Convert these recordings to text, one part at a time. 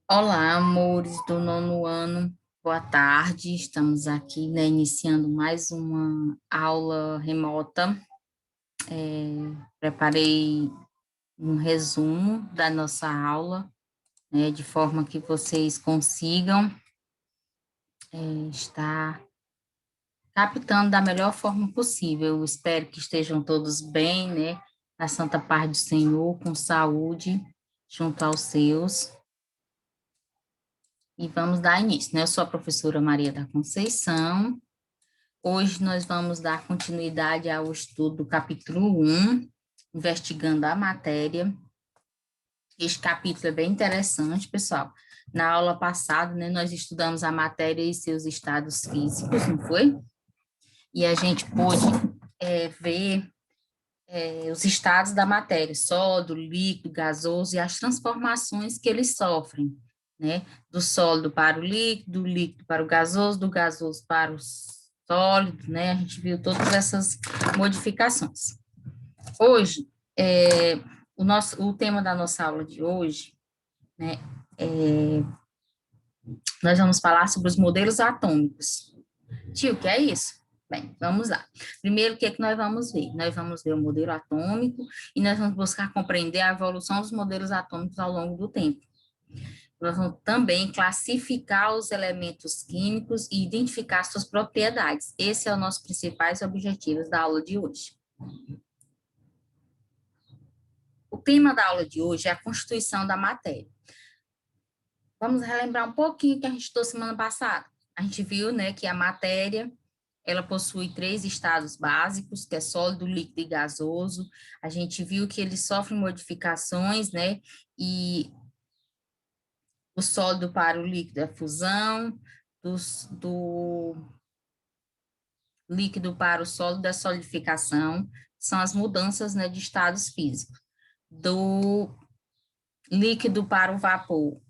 Olá, amores do nono ano. Boa tarde. Estamos aqui, né, iniciando mais uma aula remota. Preparei um resumo da nossa aula, né, de forma que vocês consigam estar captando da melhor forma possível. Eu espero que estejam todos bem, né, na santa paz do Senhor, com saúde, junto aos seus. E vamos dar início, né? Eu sou a professora Maria da Conceição. Hoje nós vamos dar continuidade ao estudo do capítulo 1, investigando a matéria. Este capítulo é bem interessante, pessoal. Na aula passada, né, nós estudamos a matéria e seus estados físicos, não foi? E a gente pôde ver os estados da matéria, sólido, líquido, gasoso e as transformações que eles sofrem, né? Do sólido para o líquido, do líquido para o gasoso, do gasoso para o sólido, né? A gente viu todas essas modificações. Hoje, o tema da nossa aula de hoje, né? Nós vamos falar sobre os modelos atômicos. Tio, o que é isso? Bem, vamos lá. Primeiro, o que é que nós vamos ver? Nós vamos ver o modelo atômico e nós vamos buscar compreender a evolução dos modelos atômicos ao longo do tempo. Nós vamos também classificar os elementos químicos e identificar suas propriedades. Esse é o nosso principais objetivos da aula de hoje. O tema da aula de hoje é a constituição da matéria. Vamos relembrar um pouquinho que a gente estudou semana passada. A gente viu, né, que a matéria, ela possui 3 estados básicos, que é sólido, líquido e gasoso. A gente viu que eles sofrem modificações, né, e o sólido para o líquido é fusão, do líquido para o sólido é solidificação, são as mudanças, né, de estados físicos. Do líquido para o vapor,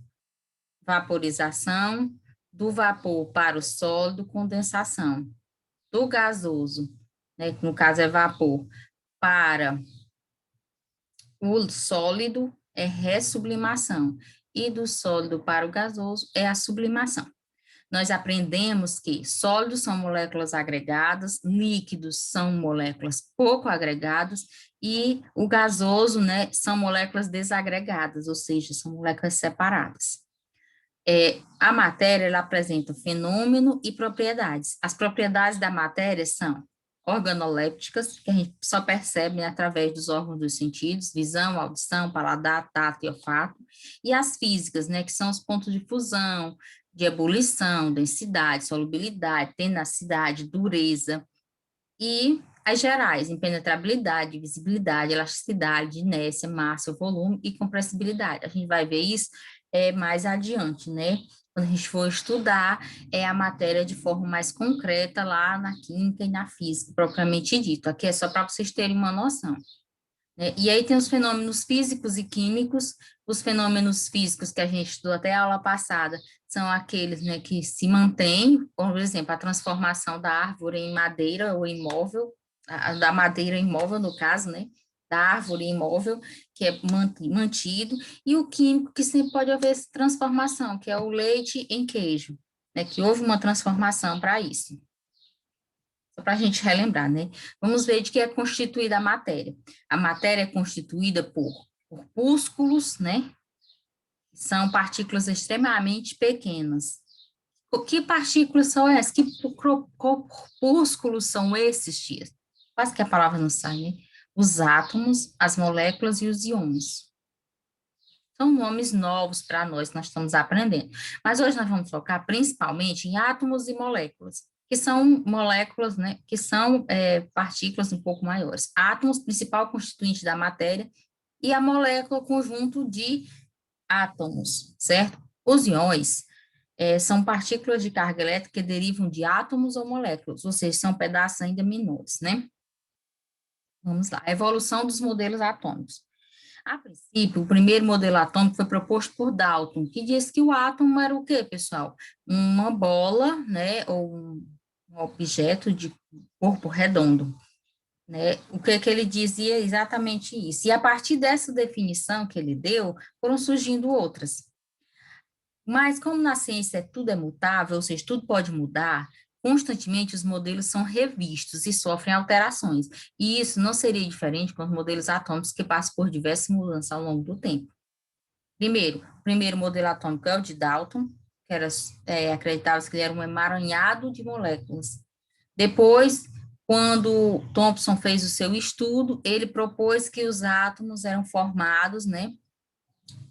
vaporização, do vapor para o sólido, condensação. Do gasoso, né, que no caso é vapor, para o sólido é ressublimação, e do sólido para o gasoso é a sublimação. Nós aprendemos que sólidos são moléculas agregadas, líquidos são moléculas pouco agregadas, e o gasoso, né, são moléculas desagregadas, ou seja, são moléculas separadas. A matéria, ela apresenta fenômeno e propriedades. As propriedades da matéria são organolépticas, que a gente só percebe através dos órgãos dos sentidos, visão, audição, paladar, tato e olfato, e as físicas, né, que são os pontos de fusão, de ebulição, densidade, solubilidade, tenacidade, dureza, e as gerais, impenetrabilidade, visibilidade, elasticidade, inércia, massa, volume e compressibilidade. A gente vai ver isso mais adiante, né? Quando a gente for estudar a matéria de forma mais concreta lá na química e na física, propriamente dito. Aqui é só para vocês terem uma noção. Né? E aí tem os fenômenos físicos e químicos. Os fenômenos físicos que a gente estudou até a aula passada são aqueles, né, que se mantêm, por exemplo, a transformação da árvore em madeira ou imóvel, da madeira imóvel, no caso, né, da árvore imóvel, que é mantido, e o químico, que sempre pode haver essa transformação, que é o leite em queijo, né, que houve uma transformação para isso. Só para a gente relembrar, né? Vamos ver de que é constituída a matéria. A matéria é constituída por corpúsculos, né? São partículas extremamente pequenas. Que partículas são essas? Que corpúsculos são esses, tia? Quase que a palavra não sai, né? Os átomos, as moléculas e os íons. São nomes novos para nós estamos aprendendo. Mas hoje nós vamos focar principalmente em átomos e moléculas, que são moléculas, né, que são partículas um pouco maiores. Átomos, principal constituinte da matéria, e a molécula, conjunto de átomos, certo? Os íons são partículas de carga elétrica que derivam de átomos ou moléculas, ou seja, são pedaços ainda menores, né? Vamos lá, a evolução dos modelos atômicos. A princípio, o primeiro modelo atômico foi proposto por Dalton, que disse que o átomo era o quê, pessoal? Uma bola, né, ou um objeto de corpo redondo. né? O que ele dizia é exatamente isso. E a partir dessa definição que ele deu, foram surgindo outras. Mas como na ciência tudo é mutável, ou seja, tudo pode mudar, constantemente os modelos são revistos e sofrem alterações. E isso não seria diferente com os modelos atômicos que passam por diversas mudanças ao longo do tempo. Primeiro, o primeiro modelo atômico é o de Dalton, que era, acreditava-se que ele era um emaranhado de moléculas. Depois, quando Thomson fez o seu estudo, ele propôs que os átomos eram formados, né,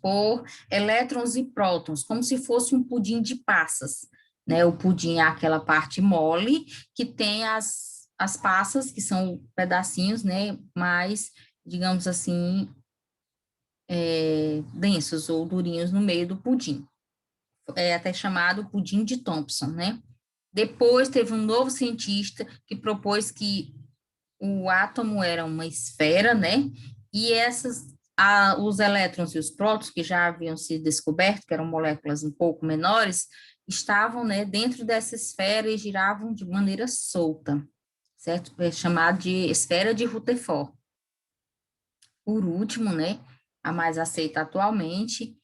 por elétrons e prótons, como se fosse um pudim de passas, né? O pudim é aquela parte mole que tem as passas, que são pedacinhos, né, mais, digamos assim, densos ou durinhos no meio do pudim. É até chamado pudim de Thomson, né? Depois teve um novo cientista que propôs que o átomo era uma esfera, né? E os elétrons e os prótons, que já haviam sido descobertos, que eram moléculas um pouco menores, estavam, né, dentro dessa esfera e giravam de maneira solta, certo? É chamado de esfera de Rutherford. Por último, né, a mais aceita atualmente,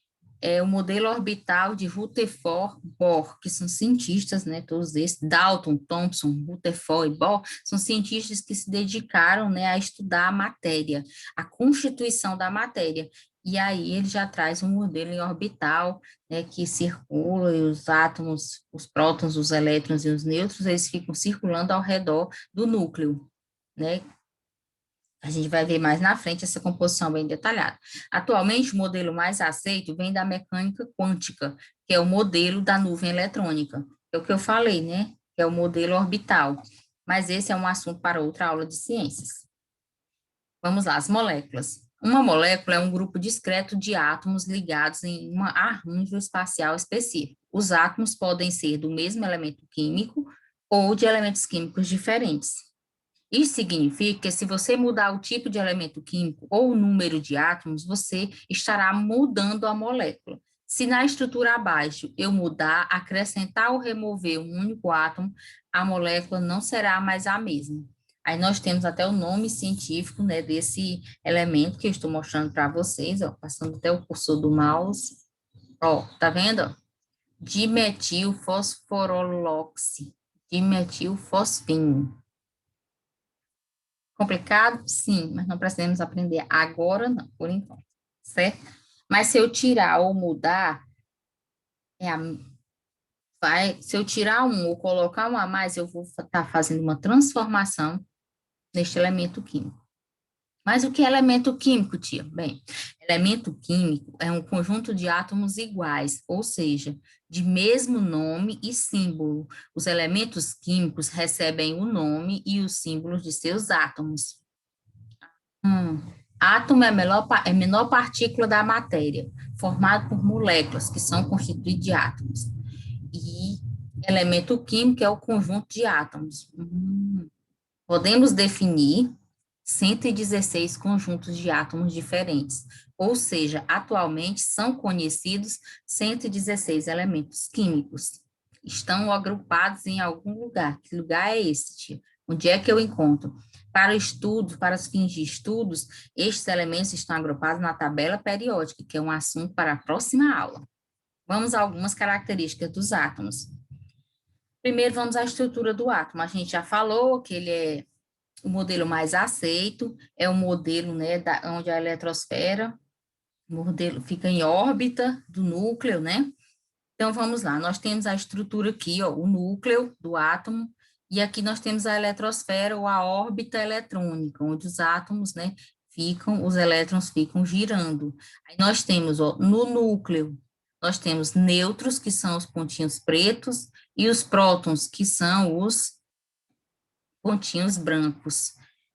é o modelo orbital de Rutherford-Bohr, que são cientistas, né, todos esses, Dalton, Thomson, Rutherford e Bohr, são cientistas que se dedicaram, né, a estudar a matéria, a constituição da matéria, e aí ele já traz um modelo em orbital, né, que circula, e os átomos, os prótons, os elétrons e os nêutrons, eles ficam circulando ao redor do núcleo, né, a gente vai ver mais na frente essa composição bem detalhada. Atualmente, o modelo mais aceito vem da mecânica quântica, que é o modelo da nuvem eletrônica. É o que eu falei, né? Que é o modelo orbital. Mas esse é um assunto para outra aula de ciências. Vamos lá, as moléculas. Uma molécula é um grupo discreto de átomos ligados em um arranjo espacial específico. Os átomos podem ser do mesmo elemento químico ou de elementos químicos diferentes. Isso significa que se você mudar o tipo de elemento químico ou o número de átomos, você estará mudando a molécula. Se na estrutura abaixo eu mudar, acrescentar ou remover um único átomo, a molécula não será mais a mesma. Aí nós temos até o nome científico, né, desse elemento que eu estou mostrando para vocês, ó, passando até o cursor do mouse. Ó, tá vendo? Dimetilfosforoloxi, dimetilfosfino. Complicado? Sim, mas não precisamos aprender agora, não, por enquanto, certo? Mas se eu tirar ou mudar, é a, se eu tirar um ou colocar um a mais, eu vou estar fazendo uma transformação neste elemento químico. Mas o que é elemento químico, tia? Bem, elemento químico é um conjunto de átomos iguais, ou seja, de mesmo nome e símbolo. Os elementos químicos recebem o nome e os símbolos de seus átomos. Hum. Átomo é a menor partícula da matéria, formado por moléculas, que são constituídas de átomos. E elemento químico é o conjunto de átomos. Podemos definir 116 conjuntos de átomos diferentes, ou seja, atualmente são conhecidos 116 elementos químicos. Estão agrupados em algum lugar. Que lugar é esse, tia? Onde é que eu encontro? Para estudos, para os fins de estudos, estes elementos estão agrupados na tabela periódica, que é um assunto para a próxima aula. Vamos a algumas características dos átomos. Primeiro, vamos à estrutura do átomo. A gente já falou que ele é o modelo mais aceito, é o modelo, né, onde a eletrosfera, o modelo fica em órbita do núcleo, né? Então, vamos lá, nós temos a estrutura aqui, ó, o núcleo do átomo, e aqui nós temos a eletrosfera ou a órbita eletrônica, onde os átomos, né, os elétrons ficam girando. Aí nós temos, ó, no núcleo, nós temos nêutrons, que são os pontinhos pretos, e os prótons, que são os pontinhos brancos.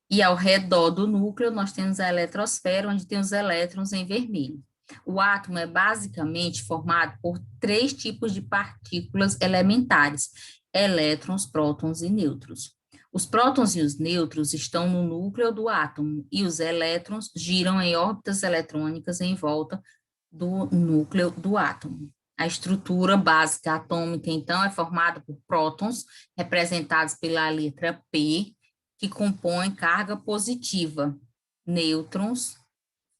E ao redor do núcleo, nós temos a eletrosfera, onde tem os elétrons em vermelho. O átomo é basicamente formado por três tipos de partículas elementares: elétrons, prótons e nêutrons. Os prótons e os nêutrons estão no núcleo do átomo e os elétrons giram em órbitas eletrônicas em volta do núcleo do átomo. A estrutura básica atômica, então, é formada por prótons, representados pela letra P, que compõem carga positiva, nêutrons,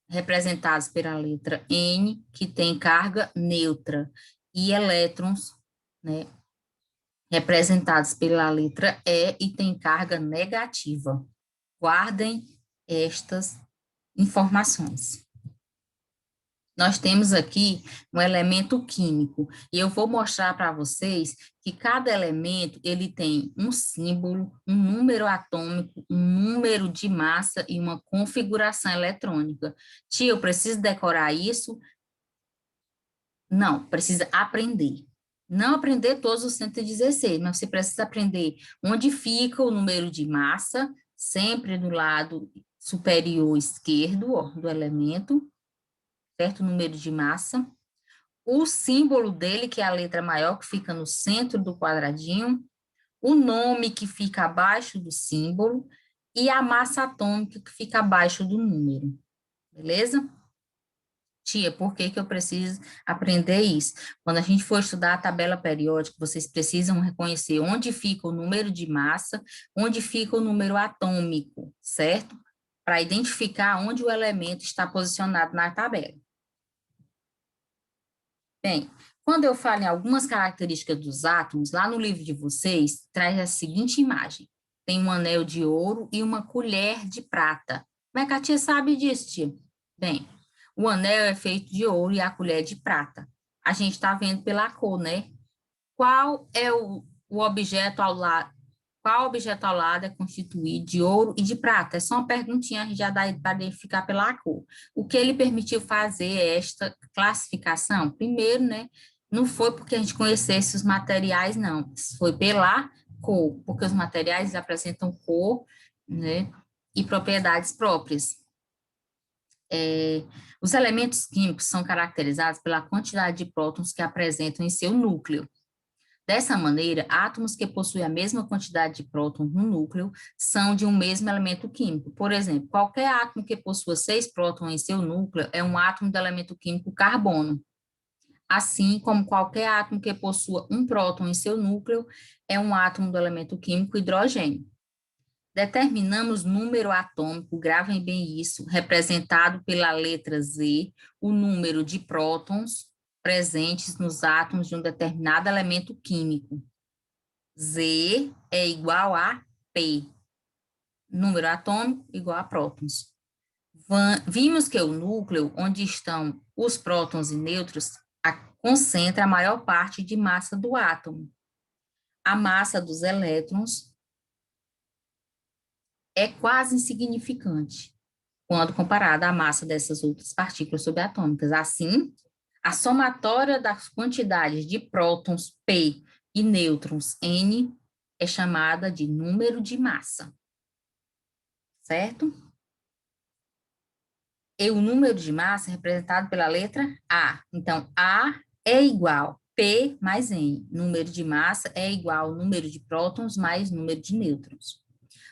representados pela letra N, que tem carga neutra, e elétrons, né, representados pela letra E tem carga negativa. Guardem estas informações. Nós temos aqui um elemento químico, e eu vou mostrar para vocês que cada elemento, ele tem um símbolo, um número atômico, um número de massa e uma configuração eletrônica. Tia, eu preciso decorar isso? Não, precisa aprender. Não aprender todos os 116, mas você precisa aprender onde fica o número de massa, sempre do lado superior esquerdo, ó, do elemento, certo? Número de massa. O símbolo dele, que é a letra maior, que fica no centro do quadradinho. O nome, que fica abaixo do símbolo. E a massa atômica, que fica abaixo do número. Beleza? Tia, por que que eu preciso aprender isso? Quando a gente for estudar a tabela periódica, vocês precisam reconhecer onde fica o número de massa, onde fica o número atômico, certo? Para identificar onde o elemento está posicionado na tabela. Bem, quando eu falo em algumas características dos átomos, lá no livro de vocês, traz a seguinte imagem. Tem um anel de ouro e uma colher de prata. Como é que a tia sabe disso, tia? Bem, o anel é feito de ouro e a colher de prata. A gente está vendo pela cor, né? Qual é o objeto ao lado? Qual objeto ao lado é constituído de ouro e de prata? É só uma perguntinha, a gente já dá para identificar pela cor. O que ele permitiu fazer esta classificação? Primeiro, né? Não foi porque a gente conhecesse os materiais, não. Foi pela cor, porque os materiais apresentam cor, né? E propriedades próprias. Os elementos químicos são caracterizados pela quantidade de prótons que apresentam em seu núcleo. Dessa maneira, átomos que possuem a mesma quantidade de prótons no núcleo são de um mesmo elemento químico. Por exemplo, qualquer átomo que possua 6 prótons em seu núcleo é um átomo do elemento químico carbono. Assim como qualquer átomo que possua um próton em seu núcleo é um átomo do elemento químico hidrogênio. Determinamos número atômico, gravem bem isso, representado pela letra Z, o número de prótons presentes nos átomos de um determinado elemento químico. Z é igual a P. Número atômico igual a prótons. Vimos que o núcleo, onde estão os prótons e nêutrons, concentra a maior parte de massa do átomo. A massa dos elétrons é quase insignificante quando comparada à massa dessas outras partículas subatômicas. Assim, a somatória das quantidades de prótons P e nêutrons N é chamada de número de massa, certo? E o número de massa é representado pela letra A. Então, A é igual P mais N. Número de massa é igual ao número de prótons mais número de nêutrons.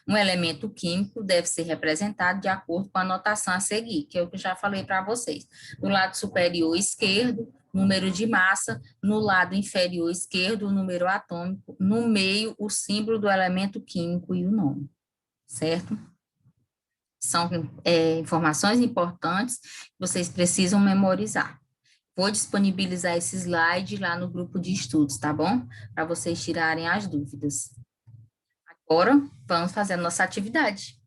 Um elemento químico deve ser representado de acordo com a notação a seguir, que é o que eu já falei para vocês. No lado superior esquerdo, número de massa, no lado inferior esquerdo, o número atômico, no meio, o símbolo do elemento químico e o nome, certo? São informações importantes que vocês precisam memorizar. Vou disponibilizar esse slide lá no grupo de estudos, tá bom? Para vocês tirarem as dúvidas. Agora, vamos fazer a nossa atividade,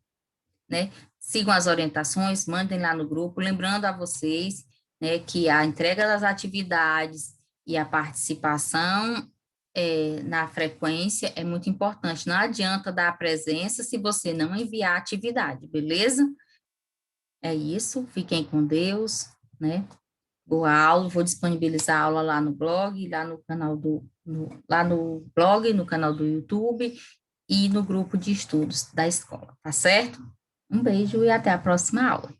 né? Sigam as orientações, mandem lá no grupo, lembrando a vocês, né, que a entrega das atividades e a participação na frequência é muito importante. Não adianta dar a presença se você não enviar a atividade, beleza? É isso, fiquem com Deus, né? Boa aula, vou disponibilizar a aula lá no blog, lá no canal lá no blog, no canal do YouTube e no grupo de estudos da escola, tá certo? Um beijo e até a próxima aula.